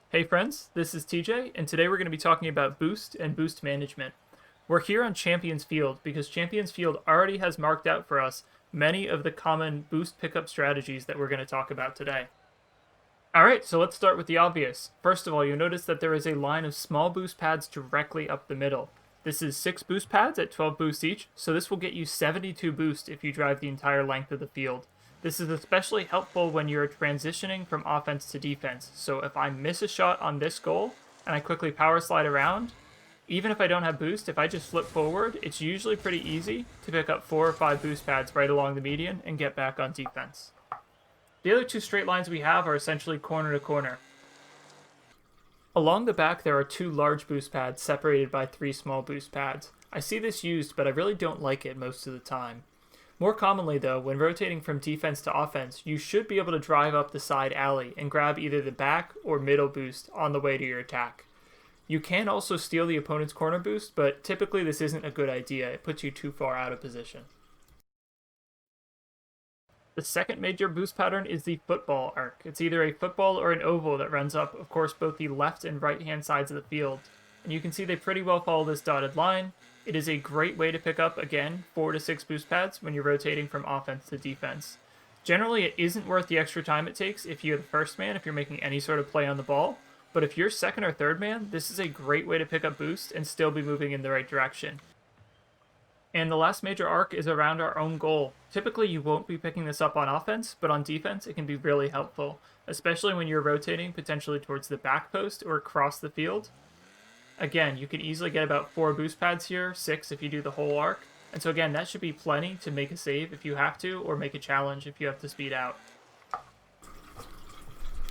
Hey friends, this is TJ, and today we're going to be talking about boost and boost management. We're here on Champions Field because Champions Field already has marked out for us many of the common boost pickup strategies that we're going to talk about today. Alright, so let's start with the obvious. First of all, you'll notice that there is a line of small boost pads directly up the middle. This is 6 boost pads at 12 boosts each, so this will get you 72 boost if you drive the entire length of the field. This is especially helpful when you're transitioning from offense to defense, so if I miss a shot on this goal and I quickly power slide around, even if I don't have boost, if I just flip forward, it's usually pretty easy to pick up 4 or 5 boost pads right along the median and get back on defense. The other 2 straight lines we have are essentially corner to corner. Along the back there are 2 large boost pads separated by 3 small boost pads. I see this used, but I really don't like it most of the time. More commonly though, when rotating from defense to offense, you should be able to drive up the side alley and grab either the back or middle boost on the way to your attack. You can also steal the opponent's corner boost, but typically this isn't a good idea. It puts you too far out of position. The second major boost pattern is the football arc. It's either a football or an oval that runs up, of course, both the left and right hand sides of the field. And you can see they pretty well follow this dotted line. It is a great way to pick up, again, 4 to 6 boost pads when you're rotating from offense to defense. Generally, it isn't worth the extra time it takes if you're the first man, if you're making any sort of play on the ball. But if you're second or third man, this is a great way to pick up boost and still be moving in the right direction. And the last major arc is around our own goal. Typically, you won't be picking this up on offense, but on defense, it can be really helpful, especially when you're rotating potentially towards the back post or across the field. Again, you can easily get about 4 boost pads here, 6 if you do the whole arc. And so again, that should be plenty to make a save if you have to, or make a challenge if you have to speed out.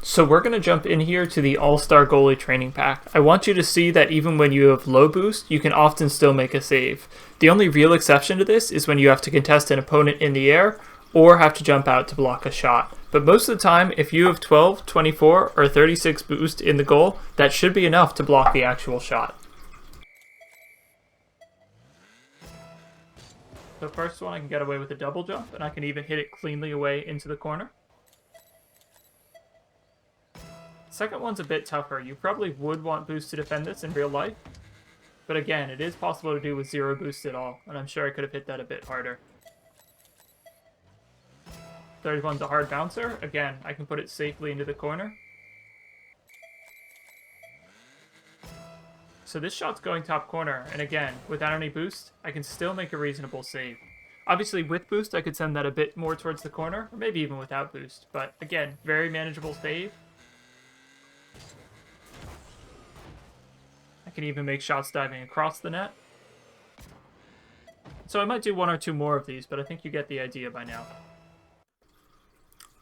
So we're going to jump in here to the All-Star Goalie Training Pack. I want you to see that even when you have low boost, you can often still make a save. The only real exception to this is when you have to contest an opponent in the air, or have to jump out to block a shot. But most of the time, if you have 12, 24, or 36 boost in the goal, that should be enough to block the actual shot. The first one I can get away with a double jump, and I can even hit it cleanly away into the corner. Second one's a bit tougher. You probably would want boost to defend this in real life. But again, it is possible to do with 0 boost at all, and I'm sure I could have hit that a bit harder. Third one's a hard bouncer. Again, I can put it safely into the corner. So this shot's going top corner, and again, without any boost, I can still make a reasonable save. Obviously, with boost, I could send that a bit more towards the corner, or maybe even without boost. But again, very manageable save. I can even make shots diving across the net. So I might do 1 or 2 more of these, but I think you get the idea by now.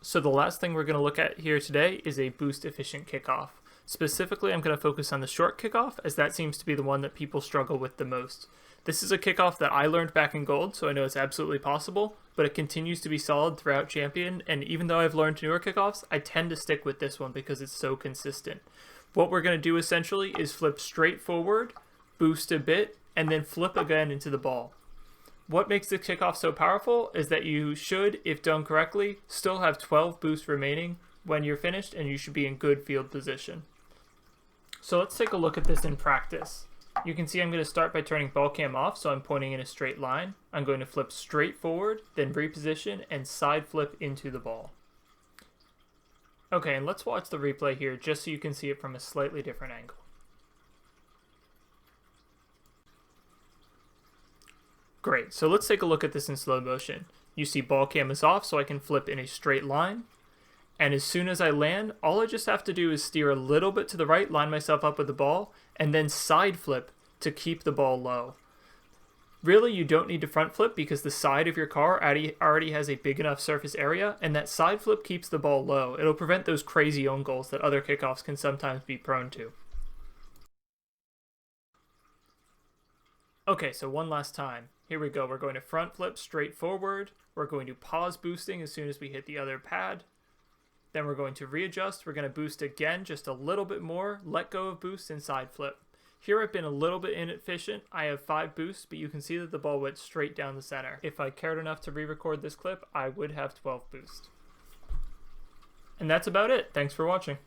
So the last thing we're going to look at here today is a boost efficient kickoff. Specifically, I'm going to focus on the short kickoff, as that seems to be the one that people struggle with the most. This is a kickoff that I learned back in Gold, so I know it's absolutely possible, but it continues to be solid throughout Champion, and even though I've learned newer kickoffs, I tend to stick with this one because it's so consistent. What we're going to do essentially is flip straight forward, boost a bit, and then flip again into the ball. What makes the kickoff so powerful is that you should, if done correctly, still have 12 boosts remaining when you're finished, and you should be in good field position. So let's take a look at this in practice. You can see I'm going to start by turning ball cam off, so I'm pointing in a straight line. I'm going to flip straight forward, then reposition, and side flip into the ball. Okay, and let's watch the replay here just so you can see it from a slightly different angle. Great, so let's take a look at this in slow motion. You see ball cam is off, so I can flip in a straight line. And as soon as I land, all I just have to do is steer a little bit to the right, line myself up with the ball, and then side flip to keep the ball low. Really, you don't need to front flip because the side of your car already has a big enough surface area, and that side flip keeps the ball low. It'll prevent those crazy own goals that other kickoffs can sometimes be prone to. Okay, so one last time. Here we go. We're going to front flip straight forward. We're going to pause boosting as soon as we hit the other pad. Then we're going to readjust. We're going to boost again just a little bit more. Let go of boost and side flip. Here I've been a little bit inefficient. I have 5 boosts, but you can see that the ball went straight down the center. If I cared enough to re-record this clip, I would have 12 boosts. And that's about it. Thanks for watching.